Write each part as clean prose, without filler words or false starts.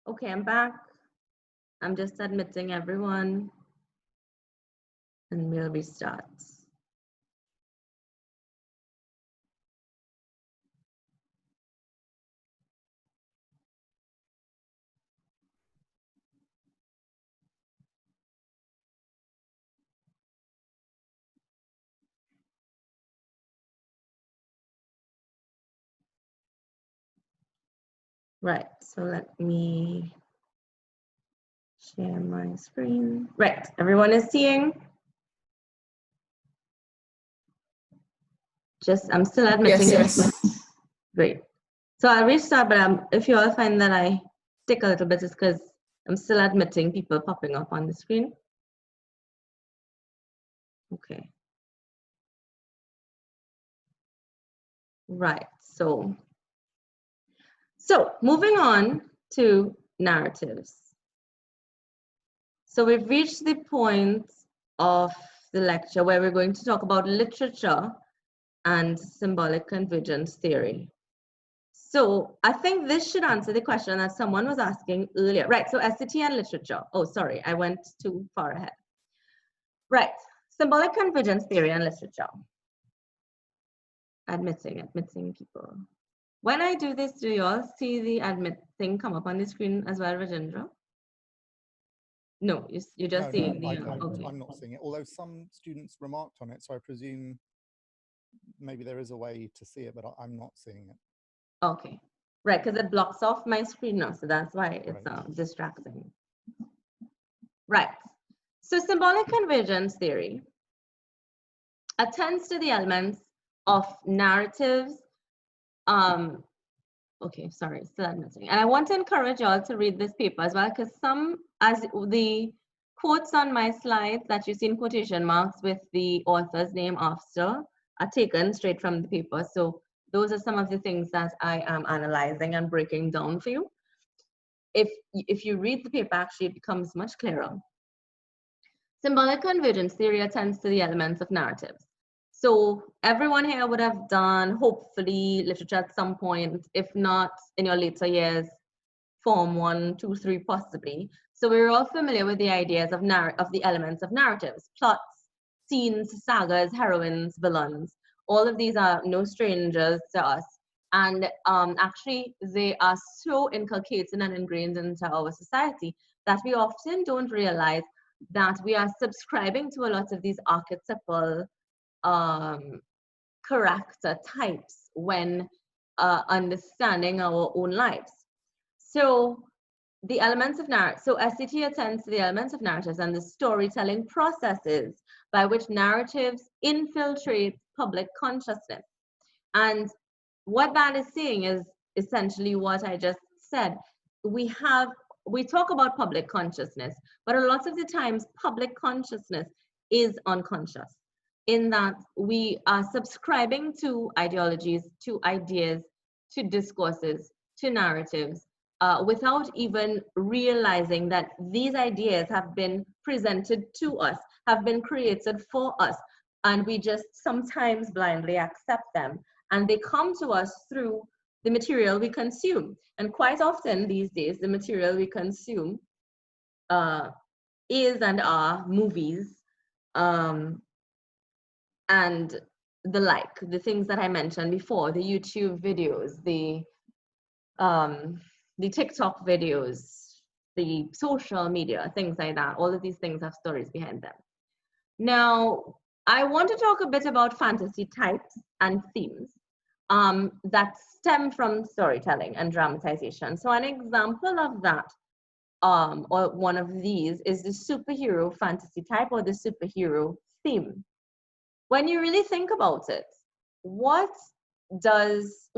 Okay, I'm back. I'm just admitting everyone and we'll restart. Right, so let me share my screen. Right, everyone is seeing? I'm still admitting. Yes. Great. So I'll restart, but if you all find that I stick a little bit, it's because I'm still admitting people popping up on the screen. Okay. Right, so moving on to narratives. So we've reached the point of the lecture where we're going to talk about literature and symbolic convergence theory. So I think this should answer the question that someone was asking earlier. Right, so SCT and literature. Oh, sorry, I went too far ahead. Right, symbolic convergence theory and literature. Admitting people. When I do this, do you all see the admit thing come up on the screen as well, Rajendra? No, you're just seeing the, okay. I'm not seeing it, although some students remarked on it, so I presume maybe there is a way to see it, but I'm not seeing it. Okay, right, because it blocks off my screen now, so that's why it's distracting. Right, so symbolic convergence theory attends to the elements of narratives. Okay, sorry, still admitting. And I want to encourage y'all to read this paper as well, because as the quotes on my slides that you see in quotation marks with the author's name after are taken straight from the paper. So those are some of the things that I am analyzing and breaking down for you. If you read the paper, actually, it becomes much clearer. Symbolic convergence theory attends to the elements of narratives. So everyone here would have done, hopefully, literature at some point, if not in your later years, Form 1, 2, 3, possibly. So we're all familiar with the ideas of the elements of narratives, plots, scenes, sagas, heroines, villains. All of these are no strangers to us. And actually, they are so inculcated and ingrained into our society that we often don't realize that we are subscribing to a lot of these archetypal character types when understanding our own lives. So the elements of narrative, so SCT attends to the elements of narratives and the storytelling processes by which narratives infiltrate public consciousness. And what that is saying is essentially what I just said. We talk about public consciousness, but a lot of the times public consciousness is unconscious in that we are subscribing to ideologies, to ideas, to discourses, to narratives, without even realizing that these ideas have been presented to us, have been created for us, and we just sometimes blindly accept them. And they come to us through the material we consume. And quite often these days, the material we consume is and are movies and the like, the things that I mentioned before, the YouTube videos, the TikTok videos, the social media, things like that. All of these things have stories behind them. Now, I want to talk a bit about fantasy types and themes that stem from storytelling and dramatization. So an example of that, or one of these, is the superhero fantasy type or the superhero theme. When you really think about it, what is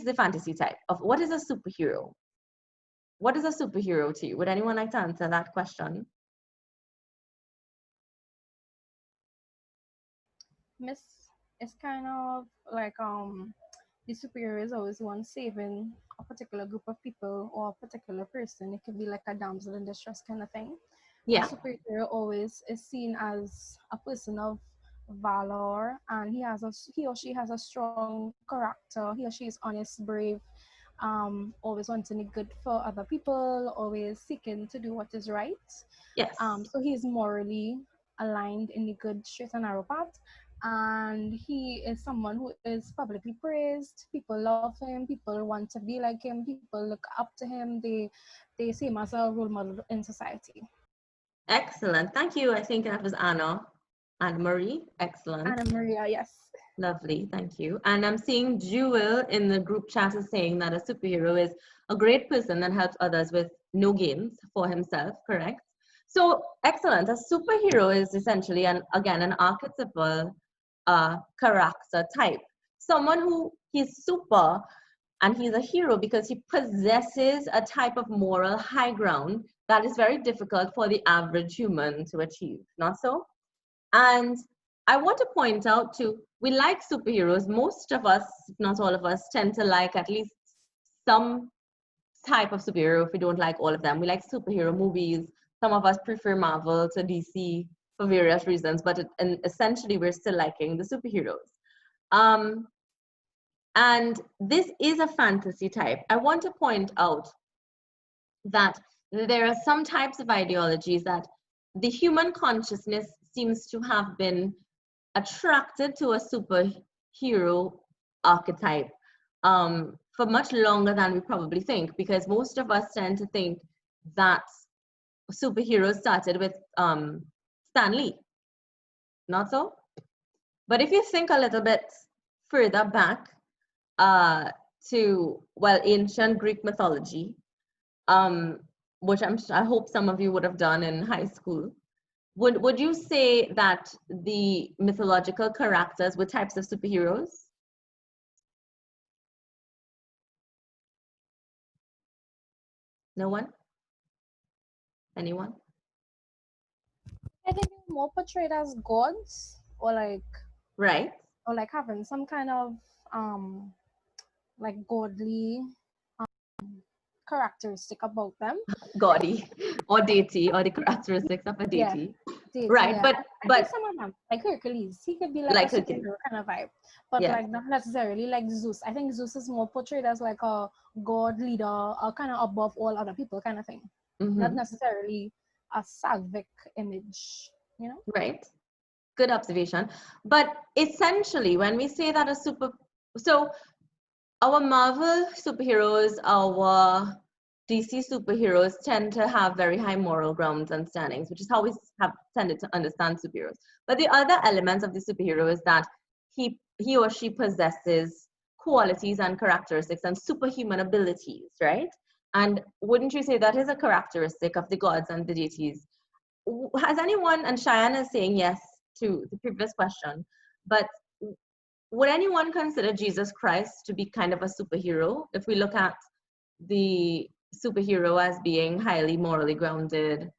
the fantasy type of what is a superhero? What is a superhero to you? Would anyone like to answer that question? Miss, it's kind of like the superhero is always one saving a particular group of people or a particular person. It could be like a damsel in distress kind of thing. Yeah. A superhero always is seen as a person of valor, and he or she has a strong character. He or she is honest, brave, always wanting the good for other people, always seeking to do what is right. Yes. So he's morally aligned in the good, straight and narrow path. And he is someone who is publicly praised. People love him. People want to be like him. People look up to him. They see him as a role model in society. Excellent. Thank you. I think that was Anna and Marie. Excellent. Anna Maria, yes. Lovely. Thank you. And I'm seeing Jewel in the group chat is saying that a superhero is a great person that helps others with no gains for himself. Correct. So excellent. A superhero is essentially again an archetypal character type. Someone who he's super and he's a hero because he possesses a type of moral high ground that is very difficult for the average human to achieve. Not so? And I want to point out too, we like superheroes. Most of us, if not all of us, tend to like at least some type of superhero if we don't like all of them. We like superhero movies. Some of us prefer Marvel to DC for various reasons, but and essentially we're still liking the superheroes. And this is a fantasy type. I want to point out that there are some types of ideologies that the human consciousness seems to have been attracted to a superhero archetype for much longer than we probably think, because most of us tend to think that superheroes started with Stan Lee. Not so? But if you think a little bit further back to, well, ancient Greek mythology, which I hope some of you would have done in high school, would you say that the mythological characters were types of superheroes? No one? Anyone? I think they're more portrayed as gods, or Right. or like having some kind of like godly characteristic about them. Gaudy or deity, or the characteristics of a Yeah, deity. deity, Right, yeah. but I think some of them, like Hercules, he could be like a Hercules. superhero kind of vibe, but Yeah. like not necessarily like Zeus. I think Zeus is more portrayed as like a god leader, or kind of above all other people kind of thing. Not necessarily a salvic image, you know? Right. Good observation. But essentially, when we say that so our Marvel superheroes, our DC superheroes tend to have very high moral grounds and standings, which is how we have tended to understand superheroes. But the other element of the superhero is that he or she possesses qualities and characteristics and superhuman abilities, right? And wouldn't you say that is a characteristic of the gods and the deities? Has anyone, and Cheyenne is saying yes to the previous question, but would anyone consider Jesus Christ to be kind of a superhero? If we look at the superhero as being highly morally grounded,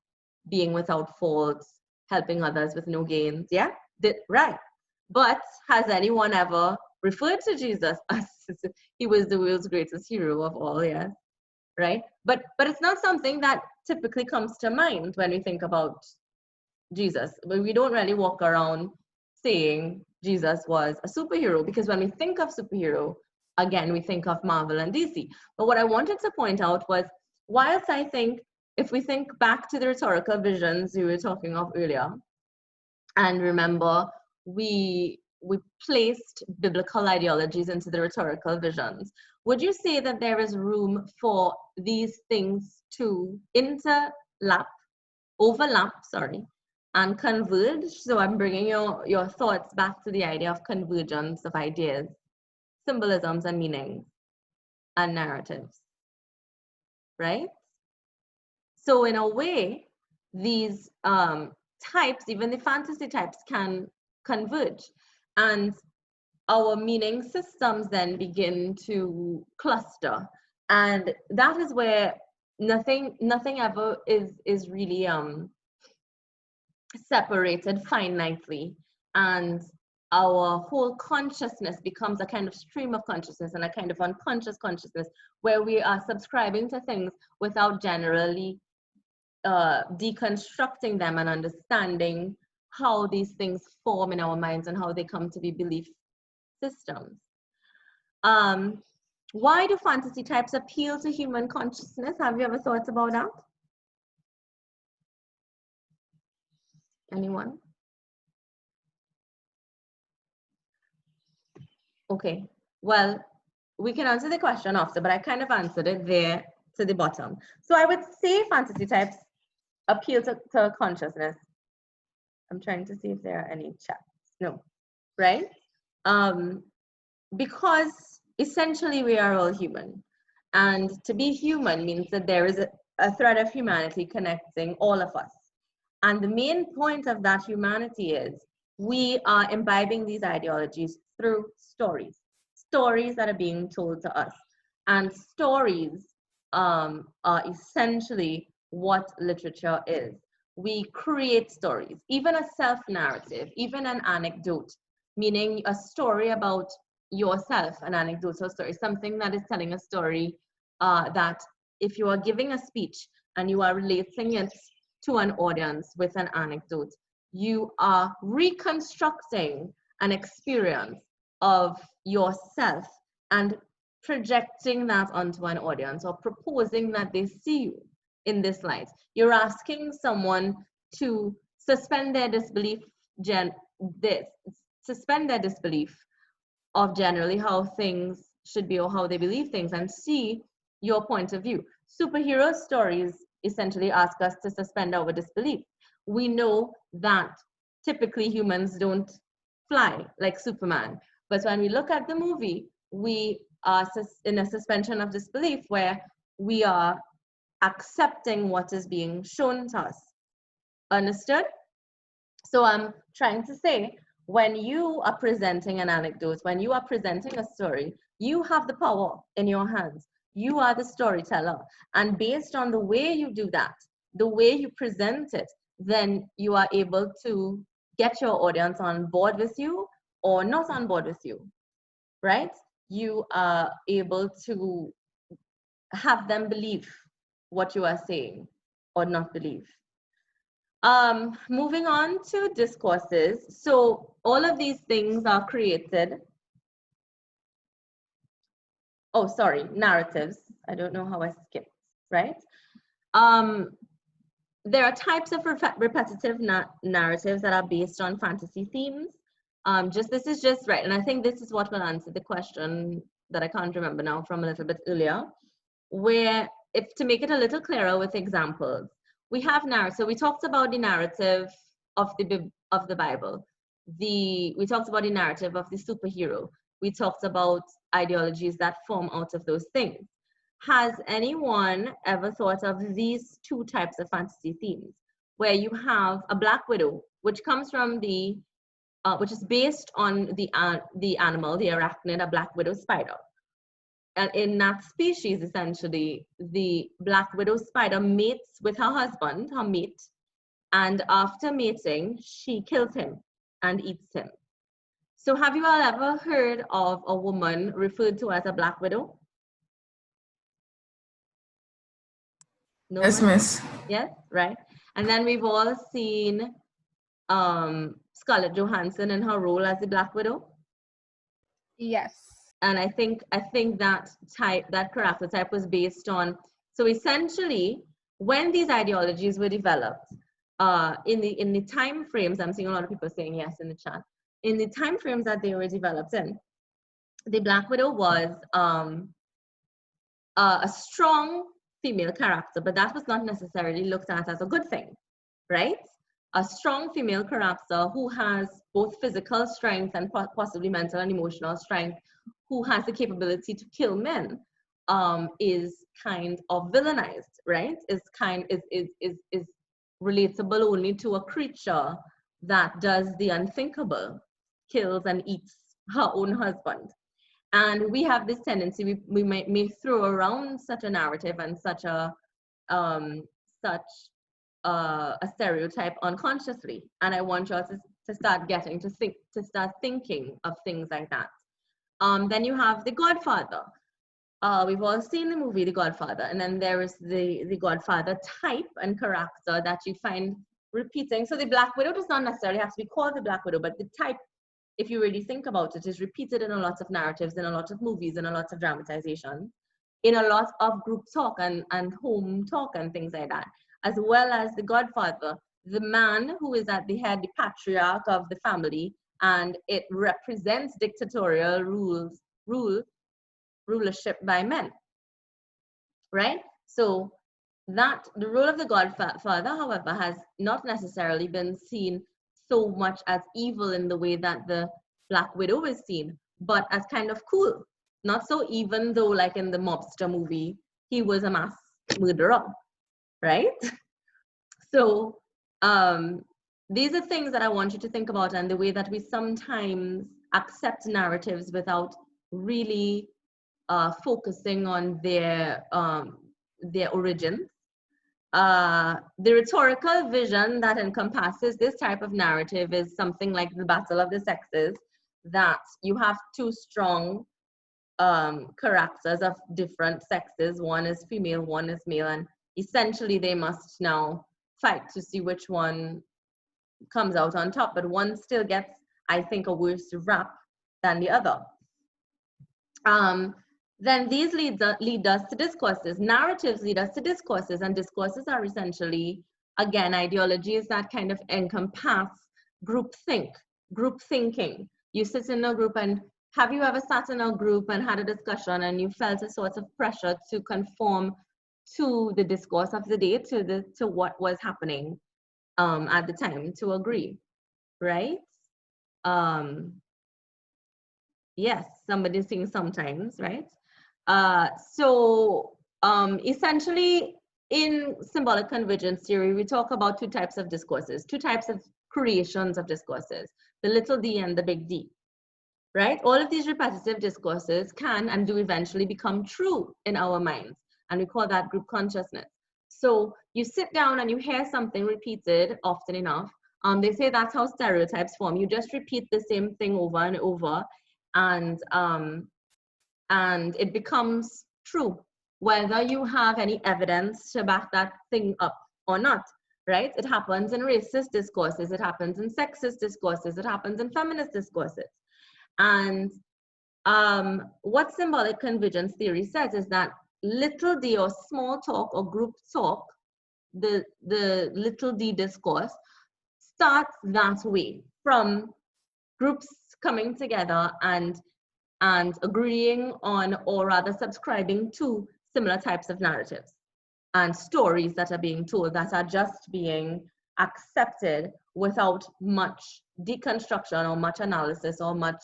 being without fault, helping others with no gains, yeah? Right. But has anyone ever referred to Jesus as he was the world's greatest hero of all, yes? Right? But it's not something that typically comes to mind when we think about Jesus. But we don't really walk around saying Jesus was a superhero, because when we think of superhero, again, we think of Marvel and DC. But what I wanted to point out was, whilst I think if we think back to the rhetorical visions we were talking of earlier, and remember we placed biblical ideologies into the rhetorical visions, would you say that there is room for these things to overlap, and converge? So I'm bringing your thoughts back to the idea of convergence of ideas, symbolisms and meanings and narratives, right? So in a way, these types, even the fantasy types, can converge, and our meaning systems then begin to cluster, and that is where nothing ever is really separated finitely, and our whole consciousness becomes a kind of stream of consciousness and a kind of unconscious consciousness, where we are subscribing to things without generally deconstructing them and understanding how these things form in our minds and how they come to be belief systems. Why do fantasy types appeal to human consciousness? Have you ever thought about that? Anyone? Okay, well, we can answer the question after, but I kind of answered it there to the bottom. So I would say fantasy types appeal to consciousness. I'm trying to see if there are any chats. No, right? Because essentially we are all human. And to be human means that there is a thread of humanity connecting all of us. And the main point of that humanity is we are imbibing these ideologies through stories, stories that are being told to us. And stories are essentially what literature is. We create stories, even a self-narrative, even an anecdote, meaning a story about yourself, an anecdotal story, something that is telling a story that if you are giving a speech and you are relating it to an audience with an anecdote, you are reconstructing an experience of yourself and projecting that onto an audience, or proposing that they see you in this light. You're asking someone to suspend their disbelief, suspend their disbelief of generally how things should be or how they believe things, and see your point of view. Superhero stories essentially ask us to suspend our disbelief. We know that typically humans don't fly like Superman, but when we look at the movie, we are in a suspension of disbelief where we are accepting what is being shown to us. Understood? So I'm trying to say, when you are presenting an anecdote, when you are presenting a story, you have the power in your hands. You are the storyteller. And based on the way you do that, the way you present it, then you are able to get your audience on board with you or not on board with you, right? You are able to have them believe what you are saying or not believe. Moving on to discourses. So all of these things are created. Oh, sorry, narratives. I don't know how I skipped, right? There are types of repetitive narratives that are based on fantasy themes. This is just right, and I think this is what will answer the question that I can't remember now from a little bit earlier, where if to make it a little clearer with examples, we have narrative. So we talked about the narrative of the Bible. We talked about the narrative of the superhero. We talked about ideologies that form out of those things. Has anyone ever thought of these two types of fantasy themes, where you have a Black Widow, which comes from which is based on the animal, the arachnid, a Black Widow spider. And in that species, essentially, the Black Widow spider mates with her husband, her mate, and after mating, she kills him and eats him. So have you all ever heard of a woman referred to as a Black Widow? No Yes, one? miss. Yes, right. And then we've all seen Scarlett Johansson in her role as the Black Widow. Yes. And I think that character type was based on, so essentially when these ideologies were developed, in the time frames, I'm seeing a lot of people saying yes in the chat, in the time frames that they were developed in, the Black Widow was a strong female character, but that was not necessarily looked at as a good thing, right? A strong female character who has both physical strength and possibly mental and emotional strength, who has the capability to kill men, is kind of villainized, right? Is relatable only to a creature that does the unthinkable, kills and eats her own husband. And we have this tendency, we may throw around such a narrative and such a stereotype unconsciously. And I want you all to start getting to start thinking of things like that. Then you have The Godfather. We've all seen the movie The Godfather, and then there is the Godfather type and character that you find repeating. So the Black Widow does not necessarily have to be called the Black Widow, but the type if you really think about it, is repeated in a lot of narratives, in a lot of movies, in a lot of dramatization, in a lot of group talk and home talk and things like that, as well as the Godfather, the man who is at the head, the patriarch of the family, and it represents dictatorial rulership by men, right? So that the role of the Godfather, however, has not necessarily been seen so much as evil in the way that the Black Widow is seen, but as kind of cool. Not so even though, like in the mobster movie, he was a mass murderer, right? So these are things that I want you to think about, and the way that we sometimes accept narratives without really focusing on their origins. The rhetorical vision that encompasses this type of narrative is something like the battle of the sexes, that you have two strong characters of different sexes. One is female, one is male, and essentially they must now fight to see which one comes out on top, but one still gets, I think, a worse rap than the other. Then these lead us to discourses. Narratives lead us to discourses, and discourses are essentially, again, ideologies that kind of encompass group thinking. You sit in a group, and have you ever sat in a group and had a discussion and you felt a sort of pressure to conform to the discourse of the day, to what was happening at the time, to agree, right? Yes, somebody's saying sometimes, right? Essentially, in symbolic convergence theory, we talk about two types of discourses, two types of creations of discourses, the little d and the big D, right? All of these repetitive discourses can and do eventually become true in our minds, and we call that group consciousness. So you sit down and you hear something repeated often enough. They say that's how stereotypes form. You just repeat the same thing over and over, and it becomes true, whether you have any evidence to back that thing up or not, right? It happens in racist discourses, it happens in sexist discourses, it happens in feminist discourses. And what symbolic convergence theory says is that little d, or small talk or group talk, the little d discourse, starts that way, from groups coming together and agreeing on, or rather subscribing to, similar types of narratives and stories that are being told, that are just being accepted without much deconstruction or much analysis or much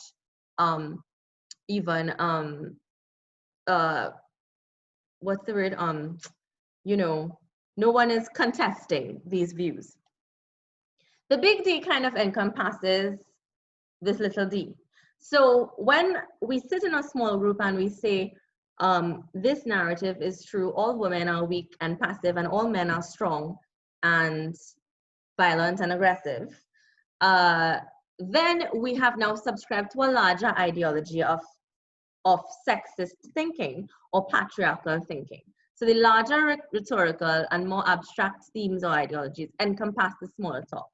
even what's the word, you know, no one is contesting these views. The big D kind of encompasses this little d. So when we sit in a small group and we say, this narrative is true, all women are weak and passive and all men are strong and violent and aggressive, then we have now subscribed to a larger ideology of sexist thinking or patriarchal thinking. So the larger rhetorical and more abstract themes or ideologies encompass the smaller talk,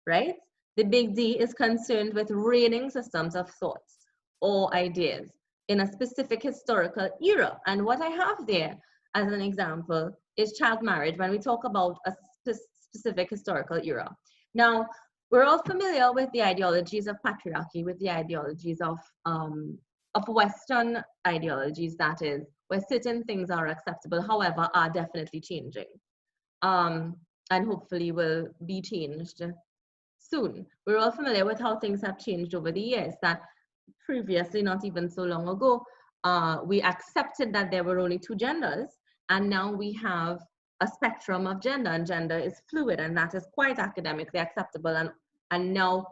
right? The big D is concerned with reigning systems of thoughts or ideas in a specific historical era. And what I have there as an example is child marriage when we talk about a specific historical era. Now, we're all familiar with the ideologies of patriarchy, with the ideologies of Western ideologies, that is, where certain things are acceptable, however, are definitely changing, and hopefully will be changed soon. We're all familiar with how things have changed over the years, that previously, not even so long ago, we accepted that there were only two genders, and now we have a spectrum of gender, and gender is fluid, and that is quite academically acceptable, and now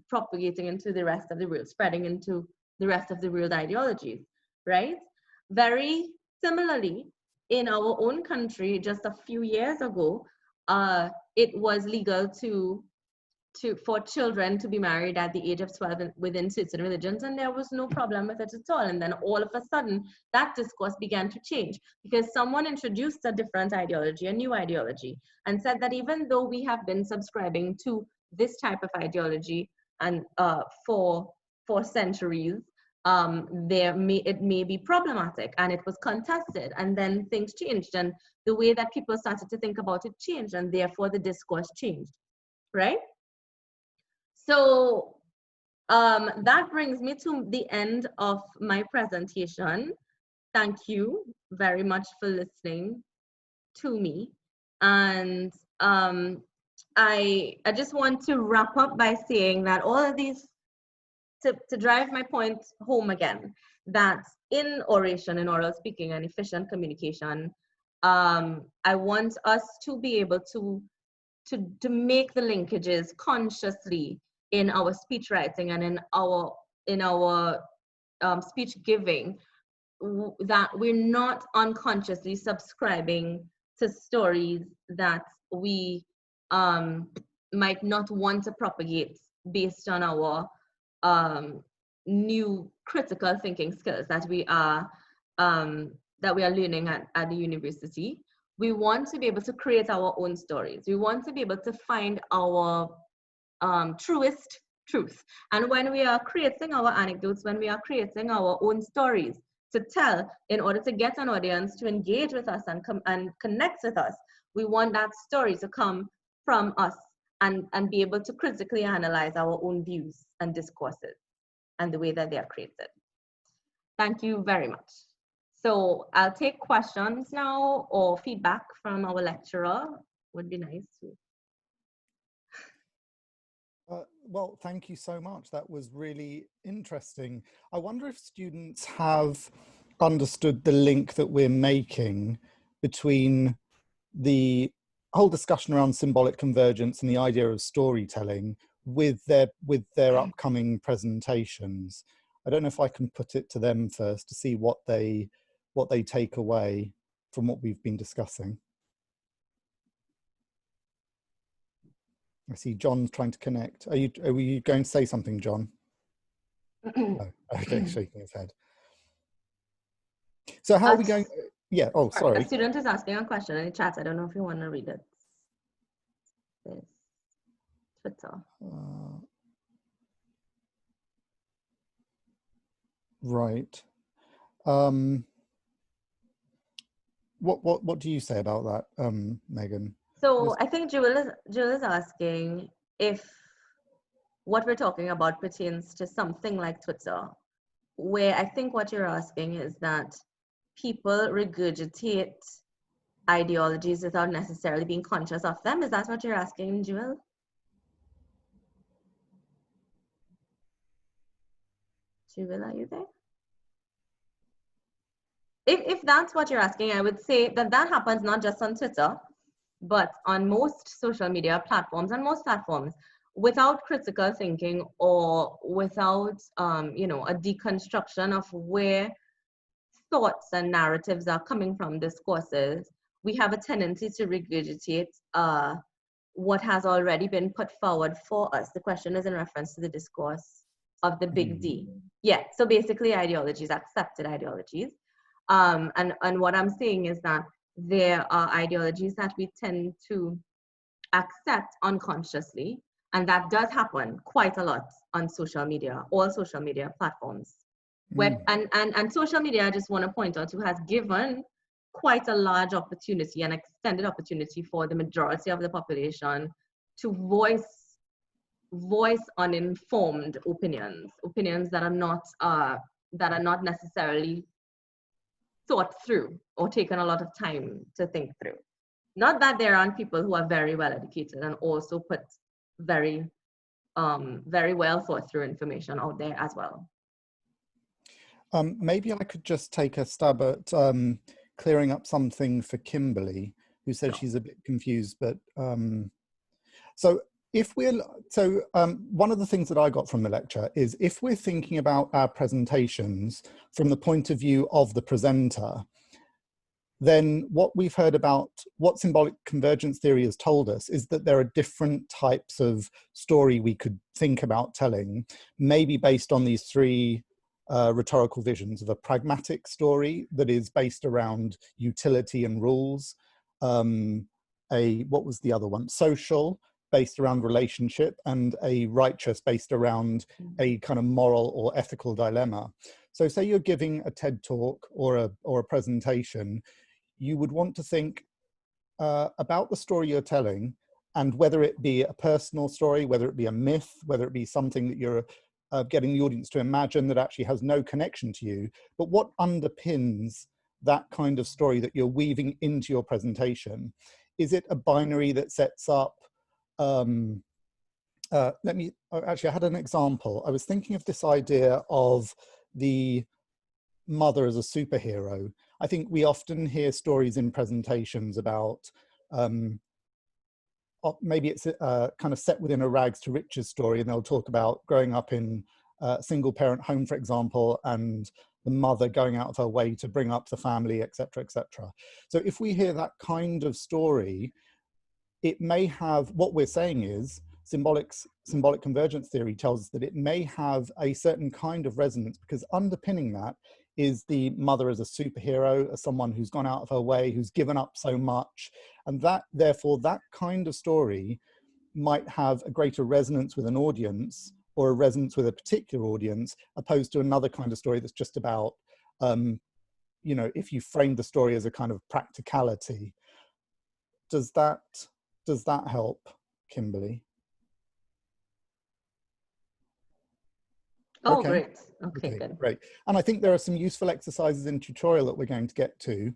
propagating into the rest of the world, spreading into the rest of the world ideologies, right? Very similarly, in our own country, just a few years ago, it was legal for children to be married at the age of 12 within certain religions, and there was no problem with it at all. And then all of a sudden, that discourse began to change because someone introduced a different ideology, a new ideology, and said that even though we have been subscribing to this type of ideology and for centuries, it may be problematic, and it was contested, and then things changed, and the way that people started to think about it changed, and therefore the discourse changed, right? So that brings me to the end of my presentation. Thank you very much for listening to me. And I just want to wrap up by saying that all of these, to drive my point home again, that in oration and oral speaking and efficient communication, I want us to be able to make the linkages consciously in our speech writing and in our speech giving, that we're not unconsciously subscribing to stories that we might not want to propagate based on our new critical thinking skills that we are learning at the university. We want to be able to create our own stories. We want to be able to find our truest truth. And when we are creating our anecdotes, when we are creating our own stories to tell in order to get an audience to engage with us and connect with us, we want that story to come from us and be able to critically analyze our own views and discourses and the way that they are created. Thank you very much. So I'll take questions now, or feedback from our lecturer would be nice too. Well, thank you so much. That was really interesting. I wonder if students have understood the link that we're making between the whole discussion around symbolic convergence and the idea of storytelling with their upcoming presentations. I don't know if I can put it to them first to see what they take away from what we've been discussing. I see John's trying to connect. Are you going to say something, John? No. Okay, shaking his head. So how are we going? Yeah, oh, sorry. A student is asking a question in the chat. I don't know if you want to read it. This Twitter. Right. What do you say about that, Megan? So I think Jewel is asking if what we're talking about pertains to something like Twitter, where I think what you're asking is that people regurgitate ideologies without necessarily being conscious of them. Is that what you're asking, Jewel? Jewel, are you there? If that's what you're asking, I would say that happens not just on Twitter, but on most social media platforms, and most platforms, without critical thinking or without a deconstruction of where thoughts and narratives are coming from, discourses, we have a tendency to regurgitate what has already been put forward for us. The question is in reference to the discourse of the big D. Yeah, so basically ideologies, accepted ideologies. And what I'm saying is that there are ideologies that we tend to accept unconsciously, and that does happen quite a lot on social media, all social media platforms. And social media, I just want to point out, who has given quite a large opportunity, an extended opportunity for the majority of the population to voice uninformed opinions that are not necessarily thought through or taken a lot of time to think through. Not that there aren't people who are very well educated and also put very well thought through information out there as well. Maybe I could just take a stab at clearing up something for Kimberly, who said she's a bit confused. But one of the things that I got from the lecture is, if we're thinking about our presentations from the point of view of the presenter, then what we've heard about what symbolic convergence theory has told us is that there are different types of story we could think about telling, maybe based on these three rhetorical visions of a pragmatic story that is based around utility and rules, what was the other one? Social, based around relationship and a righteous based around a kind of moral or ethical dilemma. So say you're giving a TED talk or a presentation, you would want to think about the story you're telling, and whether it be a personal story, whether it be a myth, whether it be something that you're getting the audience to imagine that actually has no connection to you, but what underpins that kind of story that you're weaving into your presentation? Is it a binary that sets up, actually I had an example. I was thinking of this idea of the mother as a superhero. I think we often hear stories in presentations about, maybe it's kind of set within a rags to riches story, and they'll talk about growing up in a single parent home, for example, and the mother going out of her way to bring up the family, etc., etc. So if we hear that kind of story, it may have, what we're saying is, symbolic convergence theory tells us that it may have a certain kind of resonance, because underpinning that is the mother as a superhero, as someone who's gone out of her way, who's given up so much. And that, therefore, that kind of story might have a greater resonance with an audience, or a resonance with a particular audience, opposed to another kind of story that's just about, you know, if you frame the story as a kind of practicality. Does that help, Kimberly? Oh, Okay. great. Okay, good. Great. And I think there are some useful exercises in tutorial that we're going to get to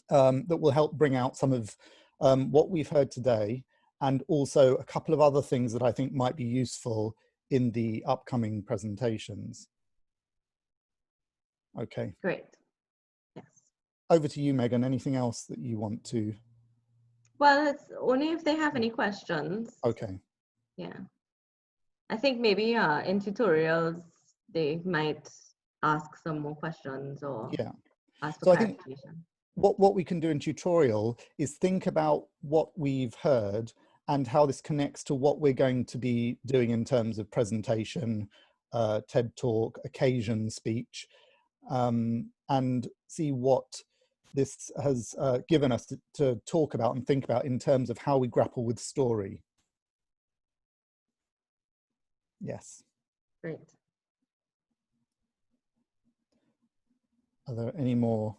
that will help bring out some of what we've heard today, and also a couple of other things that I think might be useful in the upcoming presentations. Okay. Great. Yes. Over to you, Megan. Anything else that you want to? Well, it's only if they have any questions. Okay. Yeah. I think maybe in tutorials, they might ask some more questions or ask for clarification. I think what we can do in tutorial is think about what we've heard and how this connects to what we're going to be doing in terms of presentation, TED Talk, occasion speech, and see what this has given us to talk about and think about in terms of how we grapple with story. Yes. Great. Are there any more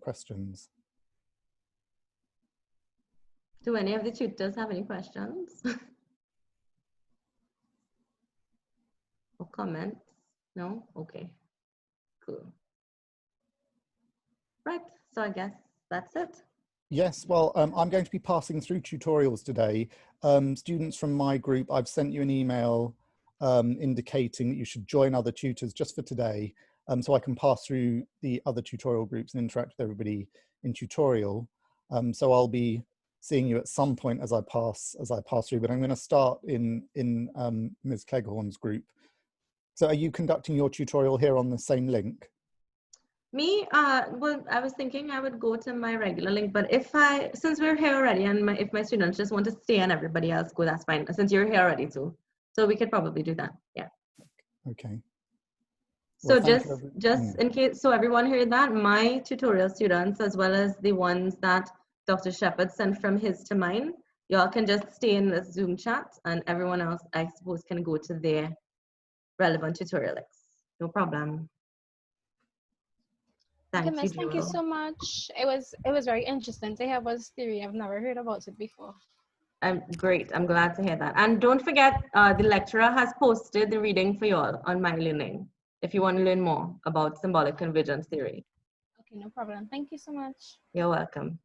questions? Do any of the tutors have any questions or comments? No? Okay. Cool. Right. So I guess that's it. Yes, well, I'm going to be passing through tutorials today. Students from my group, I've sent you an email indicating that you should join other tutors just for today, so I can pass through the other tutorial groups and interact with everybody in tutorial. So I'll be seeing you at some point as I pass through, but I'm going to start in Ms. Cleghorn's group. So are you conducting your tutorial here on the same link? Me, well, I was thinking I would go to my regular link, but since we're here already, and if my students just want to stay and everybody else go, that's fine. Since you're here already too, so we could probably do that. Yeah. Okay. So well, just in case, so everyone heard that, my tutorial students, as well as the ones that Dr. Shepherd sent from his to mine, y'all can just stay in this Zoom chat, and everyone else, I suppose, can go to their relevant tutorial links. No problem. Okay, Miss, thank you so much. It was very interesting to hear about this theory. I've never heard about it before. Great. I'm glad to hear that. And don't forget, the lecturer has posted the reading for you all on My Learning if you want to learn more about symbolic convergence theory. Okay, no problem. Thank you so much. You're welcome.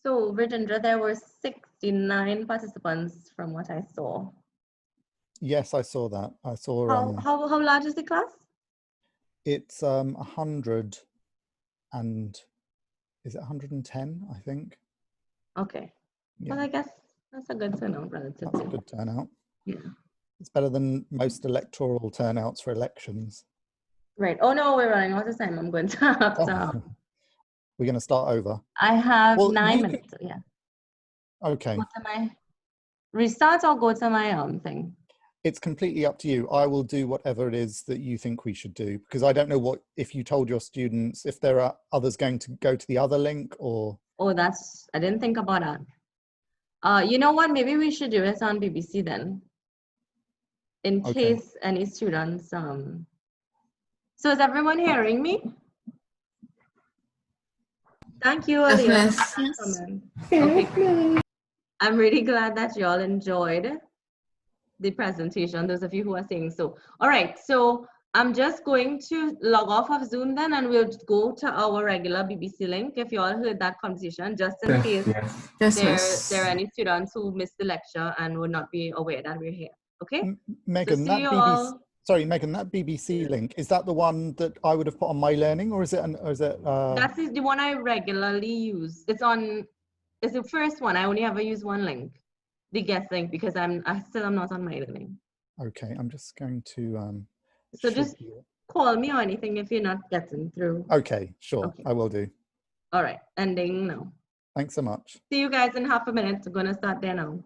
So, Virgindra, there were 69 participants from what I saw. Yes, I saw that. I saw. How large is the class? It's 100 and is it 110? I think. Okay. Yeah. Well, I guess that's a good turnout relatively. That's a good turnout. Yeah. It's better than most electoral turnouts for elections. Right. Oh no, we're running out of time. I'm going to have to. We're going to start over. I have 9 minutes. Yeah. Okay. What am I? restart or go to my thing? It's completely up to you. I will do whatever it is that you think we should do, because I don't know what, if you told your students, if there are others going to go to the other link or... Oh, I didn't think about that. You know what, maybe we should do it on BBC then, in Okay. case any students, so is everyone hearing me? Thank you, Aliyah, for that comment. Okay. I'm really glad that you all enjoyed the presentation, those of you who are saying so. All right, so I'm just going to log off of Zoom then, and we'll go to our regular BBC link if you all heard that conversation, just in case there are any students who missed the lecture and would not be aware that we're here. Okay? Megan, so that BBC, sorry, Megan, that BBC link, is that the one that I would have put on my learning, or is it That is the one I regularly use. It's the first one. I only ever use one link, the guest link, because I still am not on my learning. Okay, I'm just going to so just call me or anything if you're not getting through. Okay, sure. Okay. I will do. All right, ending now. Thanks so much. See you guys in half a minute. I'm gonna start there now.